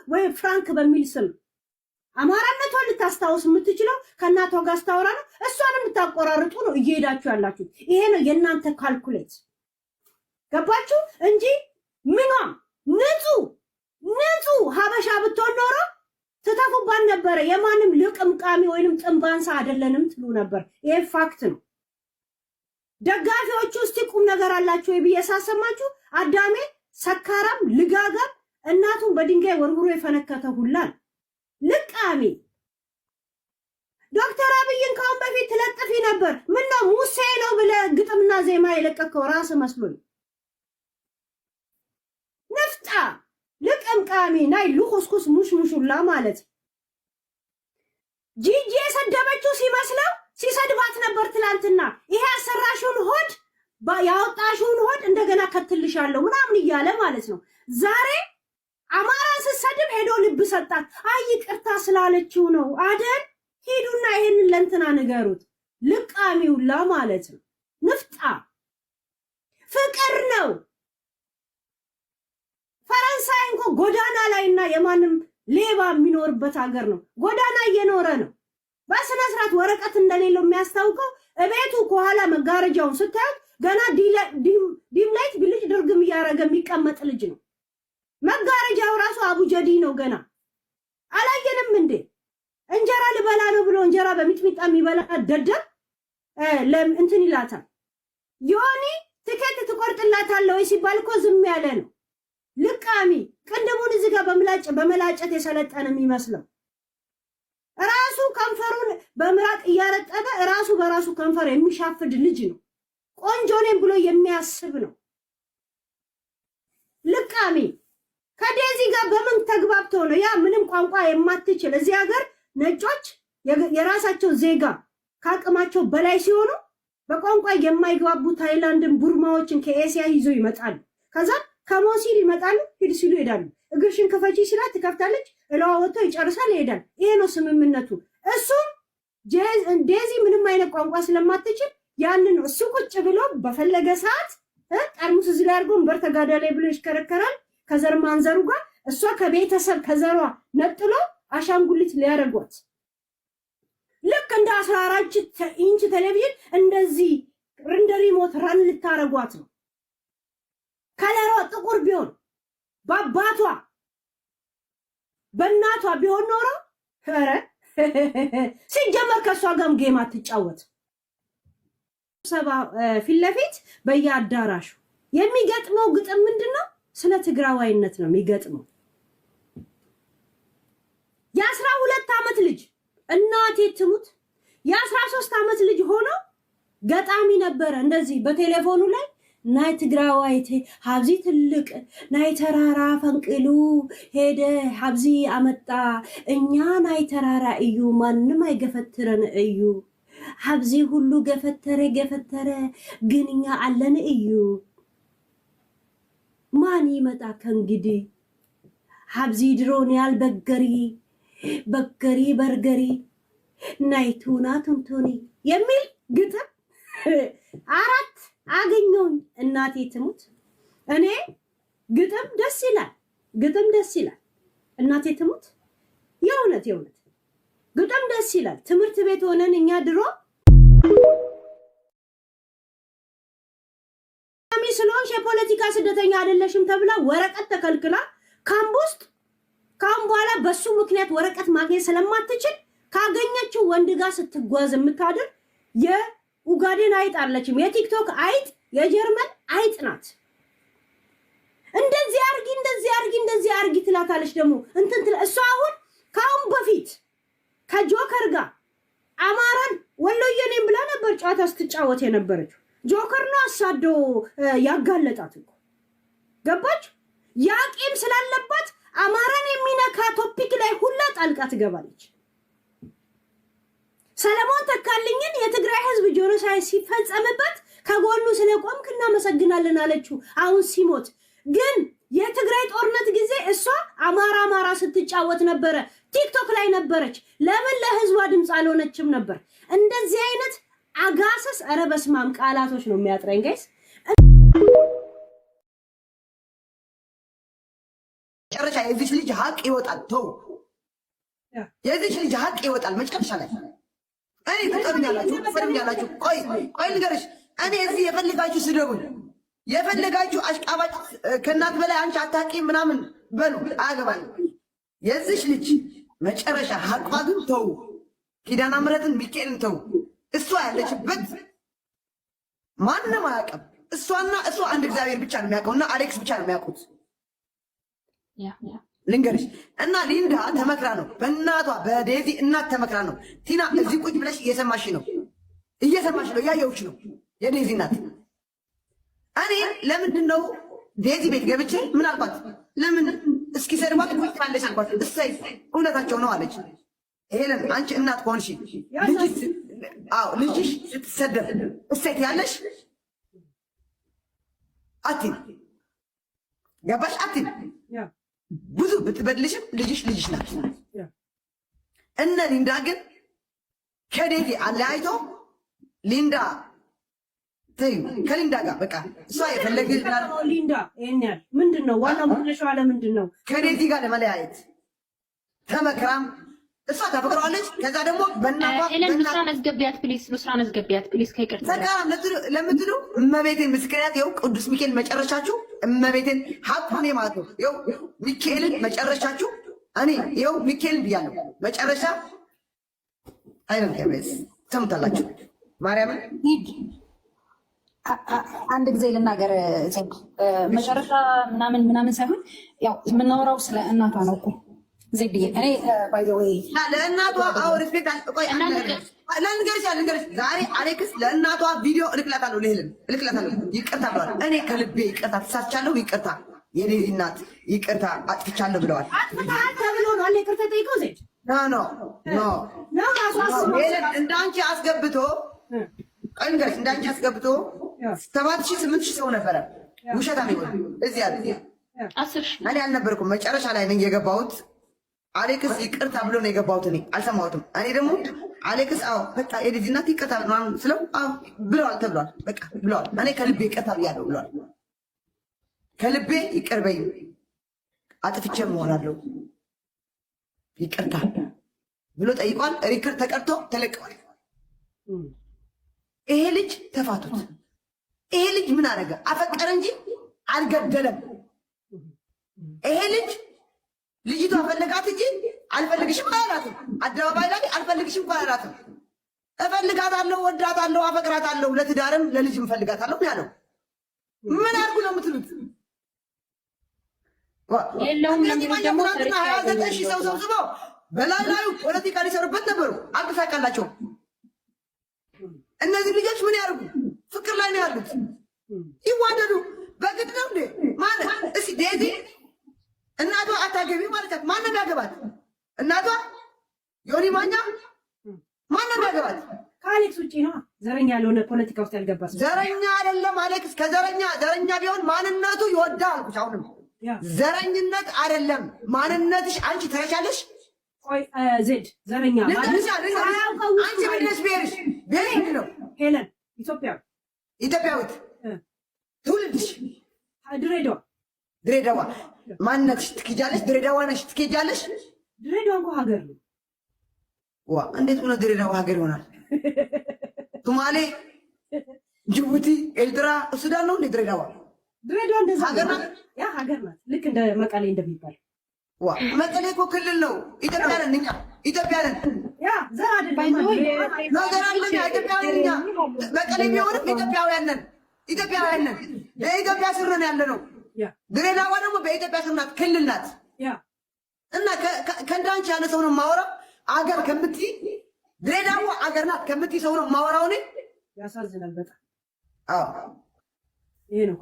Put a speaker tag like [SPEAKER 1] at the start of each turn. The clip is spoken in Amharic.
[SPEAKER 1] ወይ ፍራንክ በሚል ስም አማራነቷን ልታስታውስ የምትችለው ከእናቷ ጋር ስታወራ ነው። እሷንም ልታቆራርጡ ነው እየሄዳችሁ ያላችሁ። ይሄ ነው የእናንተ ካልኩሌት። ገባችሁ እንጂ ምኗም ንጹህ ሀበሻ ብትሆን ኖሮ ትተፉባን ነበረ። የማንም ልቅምቃሚ ወይንም ጥንባንሳ አይደለንም ትሉ ነበር። ይሄ ፋክት ነው። ደጋፊዎቹ እስቲ ቁም ነገር አላችሁ ወይ ብዬ ሳሰማችሁ አዳሜ ሰካራም ልጋጋም እናቱን በድንጋይ ወርውሮ የፈነከተ ሁላል ልቃሚ ዶክተር አብይን ካሁን በፊት ትለጥፊ ነበር። ምን ነው ሙሴ ነው ብለ ግጥምና ዜማ የለቀቀው ራስ መስሎኝ ነፍጣ ልቅምቃሚ ናይ ልኹስኩስ ሙሽሙሹላ ማለት ጂጂ የሰደበችው ሲመስለው ሲሰድባት ነበር ትላንትና። ይሄ አሰራሹን ሆድ ያወጣሽውን ሆድ እንደገና ከትልሻለሁ ምናምን እያለ ማለት ነው። ዛሬ አማራን ስትሰድብ ሄዶ ልብ ሰጣት። አይ ይቅርታ ስላለችው ነው አይደል? ሄዱና ይሄንን ለእንትና ንገሩት። ልቃሚውላ ማለት ነው። ንፍጣ ፍቅር ነው። ፈረንሳይ እንኳን ጎዳና ላይና የማንም ሌባ የሚኖርበት ሀገር ነው። ጎዳና እየኖረ ነው። በስነ ስርዓት ወረቀት እንደሌለው የሚያስታውቀው እቤቱ ከኋላ መጋረጃውን ስታዩት ገና ዲም ላይት ብልጭ ድርግም እያረገ የሚቀመጥ ልጅ ነው። መጋረጃው ራሱ አቡጀዲ ነው። ገና አላየንም እንዴ? እንጀራ ልበላ ነው ብሎ እንጀራ በሚጥሚጣ የሚበላ ደደብ እንትን ይላታል። ዮኒ ትኬት ትቆርጥላታለህ ወይ ሲባል እኮ ዝም ያለ ነው። ልቃሚ ቅንድሙን እዚህ ጋር በመላጨት የሰለጠነ የሚመስለው ራሱ ከንፈሩን በምራቅ እያረጠበ ራሱ በራሱ ከንፈር የሚሻፍድ ልጅ ነው። ቆንጆ ነኝ ብሎ የሚያስብ ነው። ልቃሚ ከዴዚ ጋር በምን ተግባብተው ነው? ያ ምንም ቋንቋ የማትችል እዚህ ሀገር ነጮች የራሳቸው ዜጋ ከአቅማቸው በላይ ሲሆኑ በቋንቋ የማይግባቡ ታይላንድን ቡርማዎችን ከኤሲያ ይዞ ይመጣሉ። ከዛ ከሞሲል ይመጣሉ፣ ሂድ ሲሉ ይሄዳሉ። እግርሽን ክፈቺ ሲላት ትከፍታለች፣ እላዋ ወጥቶ ይጨርሳል፣ ይሄዳል። ይሄ ነው ስምምነቱ። እሱ ዴዚ ምንም አይነት ቋንቋ ስለማትችል ያንን እሱ ቁጭ ብሎ በፈለገ ሰዓት ጠርሙስ እዚህ ላይ አድርጎ እንበር ተጋዳ ላይ ብሎ ይሽከረከራል ከዘር ማንዘሩ ጋር። እሷ ከቤተሰብ ከዘሯ ነጥሎ አሻንጉሊት ሊያረጓት ልክ እንደ 14 ኢንች ቴሌቪዥን እንደዚህ እንደ ሪሞት ራን ልታረጓት ነው። ከለሯ ጥቁር ቢሆን በአባቷ በእናቷ ቢሆን ኖሮ ኧረ ሲጀመር ከሷ ጋርም ጌም አትጫወት። ፊት ለፊት በየአዳራሹ የሚገጥመው ግጥም ምንድነው? ስለ ትግራዋይነት ነው የሚገጥመው። የ12 ዓመት ልጅ እናቴ ትሙት የ13 ዓመት ልጅ ሆኖ ገጣሚ ነበረ። እንደዚህ በቴሌፎኑ ላይ ናይ ትግራዋይቴ ሀብዚ ትልቅ ናይ ተራራ ፈንቅሉ ሄደ ሀብዚ አመጣ እኛ ናይ ተራራ እዩ ማንም አይገፈትረን እዩ ሀብዚ ሁሉ ገፈተረ ግን እኛ አለን እዩ ማን ይመጣ ከእንግዲህ ሀብዚ ድሮን ያልበገሪ በርገሪ ናይቱና ቱንቱኒ የሚል ግጥም አራት አገኘሁኝ። እናቴ ትሙት እኔ ግጥም ደስ ይላል። እናቴ ትሙት የእውነት ግጥም ደስ ይላል። ትምህርት ቤት ሆነን እኛ ድሮ ስለሆንሽ የፖለቲካ ስደተኛ አይደለሽም ተብላ ወረቀት ተከልክላ ካምፕ ውስጥ ካሁን በኋላ በሱ ምክንያት ወረቀት ማግኘት ስለማትችል ካገኘችው ወንድ ጋር ስትጓዝ የምታድር የኡጋዴን አይጥ አለችም። የቲክቶክ አይጥ የጀርመን አይጥ ናት። እንደዚህ አርጊ ትላታለች። ደግሞ እሷ አሁን ካሁን በፊት ከጆከር ጋር አማራን ወሎዬ ነኝ ብላ ነበር ጨዋታ ስትጫወት የነበረችው። ጆከር ነው አሳዶ ያጋለጣት እኮ ገባች። ያቂም ስላለባት አማራን የሚነካ ቶፒክ ላይ ሁላ ጣልቃ ትገባለች። ሰለሞን ተካልኝን የትግራይ ህዝብ ጆኖሳይድ ሲፈጸምበት ከጎኑ ስለቆምክ እናመሰግናለን አለችው። አሁን ሲሞት ግን የትግራይ ጦርነት ጊዜ እሷ አማራ ስትጫወት ነበረ። ቲክቶክ ላይ ነበረች። ለምን ለህዝቧ ድምጽ አልሆነችም ነበር? እንደዚህ አይነት አጋሰስ ኧረ በስመ አብ ቃላቶች ነው የሚያጥረኝ ጋይስ።
[SPEAKER 2] የዚች ልጅ ሀቅ ይወጣል። ተው የዚች ልጅ ሀቅ ይወጣል መጨረሻ ላይ። እኔ ትጠሩኛላችሁ። ቆይ ልንገርሽ፣ እኔ እዚህ የፈልጋችሁ ስደቡኝ፣ የፈልጋችሁ አሽቃባጭ ከእናት በላይ አንቺ አታውቂም ምናምን በሉ፣ አያገባኝም። የዚች ልጅ መጨረሻ ሀቋ ግን ተው። ኪዳነ ምሕረትን ሚካኤልን ተው። እሷ ያለችበት ማንም አያውቅም። እሷና እሷ አንድ እግዚአብሔር ብቻ ነው የሚያውቀው እና አሌክስ ብቻ ነው የሚያውቁት። ልንገርሽ እና ሊንዳ ተመክራ ነው በእናቷ በዴዚ እናት ተመክራ ነው። ቲና እዚህ ቁጭ ብለሽ እየሰማሽ ነው፣ እያየሁሽ ነው። የዴዚ እናት እኔ ለምንድን ነው ዴዚ ቤት ገብቼ ምን አልኳት? ለምን እስኪ ሰድባት ቁጭ ካለሽ አልኳት። እሰይ እውነታቸው ነው አለች። ሄለን አንቺ እናት ከሆንሽ ልጅሽ ስትሰደብ እሰይ ያለሽ አቲን ገባሽ? አቲን ብዙ ብትበድልሽም ልጅሽ ናት። እነ ሊንዳ ግን ከዴዚ አለያይቶ ሊንዳ ተዩ ከሊንዳ ጋር በቃ እሷ የፈለገ
[SPEAKER 1] ሊንዳ ይሄኛል ምንድነው ዋናው መነሻው አለ ምንድነው
[SPEAKER 2] ከዴዚ ጋር ለመለያየት ተመክራም እሷ ታፈቅረዋለች። ከዛ ደግሞ በእናቷ
[SPEAKER 3] ኑስራን አስገቢያት ፕሊስ ከይቅርታ
[SPEAKER 2] ተቃራም ለምትሉ እመቤቴን ምስክሪያት ይኸው ቅዱስ ሚካኤል መጨረሻችሁ እመቤቴን ሀቁኔ ማለት ነው። ይኸው ሚካኤልን መጨረሻችሁ እኔ ይኸው ሚካኤልን ብያለሁ። መጨረሻ አይደል ገብሬስ ሰምታላችሁ። ማርያምን
[SPEAKER 4] አንድ ጊዜ ልናገር መጨረሻ ምናምን ሳይሆን ያው የምናወራው ስለ እናቷ ነው እኮ ዜድዬ እኔ ባይ ዘ ዌይ
[SPEAKER 2] ለእናቷ አዎ ሪስፔክት ልንገርሽ ዛሬ አሌክስ ለእናቷ ቪዲዮ እልክላታለሁ፣ ይቅርታ ብለዋል። እኔ ከልቤ ይቅርታ ተሳስቻለሁ፣ ይቅርታ የዴዚ እናት ይቅርታ አጥፍቻለሁ ብለዋል።
[SPEAKER 1] ተብሎ ነው አለ ይቅርታ ጠይቀው ዜድ
[SPEAKER 2] ኖ እንዳንቺ አስገብቶ እንግዲህ እንዳንቺ አስገብቶ 7,000 ሰው ነበረ። ውሸታም ይሆን እዚህ ያለ
[SPEAKER 3] 10,000
[SPEAKER 2] እኔ አልነበርኩም። መጨረሻ ላይ ነኝ የገባሁት። አሌክስ ይቅርታ ብሎ ነው የገባሁት። እኔ አልሰማሁትም። እኔ ደግሞ አሌክስ አዎ በቃ የዴዚ እናት ይቅርታ ምናምን ስለው አዎ ብለዋል ተብሏል። በቃ ብለዋል። እኔ ከልቤ ይቅርታ ብያለሁ ብለዋል። ከልቤ ይቅር በይ አጥፍቼ እሆናለሁ ይቅርታ ብሎ ጠይቋል። ሪከርድ ተቀርቶ ተለቀዋል። ይሄ ልጅ ተፋቱት። ይሄ ልጅ ምን አደረገ? አፈቀረ እንጂ አልገደለም። ይሄ ልጅ ልጅቷ ፈለጋት እንጂ አልፈልግሽም አላላትም። አደባባይ ላይ አልፈልግሽም አላላትም። እፈልጋታለሁ፣ ወዳታለሁ፣ አፈቅራታለሁ፣ ለትዳርም ለልጅም እፈልጋታለሁ ያለው ምን አድርጉ ነው የምትሉት?
[SPEAKER 3] የለውም ለምን ደግሞ
[SPEAKER 2] 29,000 ሰው ሰብስበው በላዩ ፖለቲካ ሊሰሩበት ነበሩ። አልተሳካላቸውም። እነዚህ ልጆች ምን ያደርጉ? ፍቅር ላይ ነው ያሉት። ይዋደዱ በግድ ነው እንዴ ማለት? እስኪ ዴዚ እናቷ አታገቢ ማለት ማን ያገባት? እናቷ ዮኒ ማኛ ማን ያገባት?
[SPEAKER 1] ከአሌክስ ውጪ ነው። ዘረኛ ያልሆነ ፖለቲካ ውስጥ ያልገባ
[SPEAKER 2] ዘረኛ አይደለም አሌክስ። ከዘረኛ ቢሆን ማንነቱ ይወዳል አልኩሽ። አሁንም ዘረኝነት አይደለም ማንነትሽ። አንቺ ተረሻለሽ።
[SPEAKER 1] ቆይ ዜድ ዘረኛ ማለት
[SPEAKER 2] አንቺ ምንድነሽ? ብሄርሽ ብሄር ምንድን ነው?
[SPEAKER 1] ሄለን
[SPEAKER 2] ኢትዮጵያዊት ትውልድሽ
[SPEAKER 1] ድሬዳዋ
[SPEAKER 2] ማንነትሽ ትኬጃለሽ። ድሬዳዋ ነሽ ትኬጃለሽ።
[SPEAKER 1] ድሬዳዋ እንኳ ሀገር ነው።
[SPEAKER 2] ዋ እንዴት ሆነ ድሬዳዋ ሀገር ይሆናል? ሶማሌ፣ ጅቡቲ፣ ኤርትራ፣ ሱዳን ነው እንዴ ድሬዳዋ?
[SPEAKER 1] ድሬዳዋ እንደዛ ሀገር ናት። ያ ሀገር ናት። ልክ እንደ መቀሌ እንደሚባል
[SPEAKER 2] ዋ መቀሌ እኮ ክልል ነው። ኢትዮጵያ ነን እኛ፣ ኢትዮጵያ ነን።
[SPEAKER 1] ያ ዘር አይደለም
[SPEAKER 2] ነገር አለን። ኢትዮጵያ ነን እኛ። መቀሌ ቢሆንም ኢትዮጵያውያን ነን። በኢትዮጵያ ስር ነን ያለ ነው። ድሬዳዋ ደግሞ በኢትዮጵያ ስር ናት፣ ክልል ናት። እና ከእንዳንቺ ያለ ሰው ነው የማወራው። አገር ከምትይ ድሬዳዋ አገር ናት ከምትይ ሰው ነው የማወራው እኔ።
[SPEAKER 1] ያሳዝናል በጣም።
[SPEAKER 2] አዎ
[SPEAKER 1] ይሄ ነው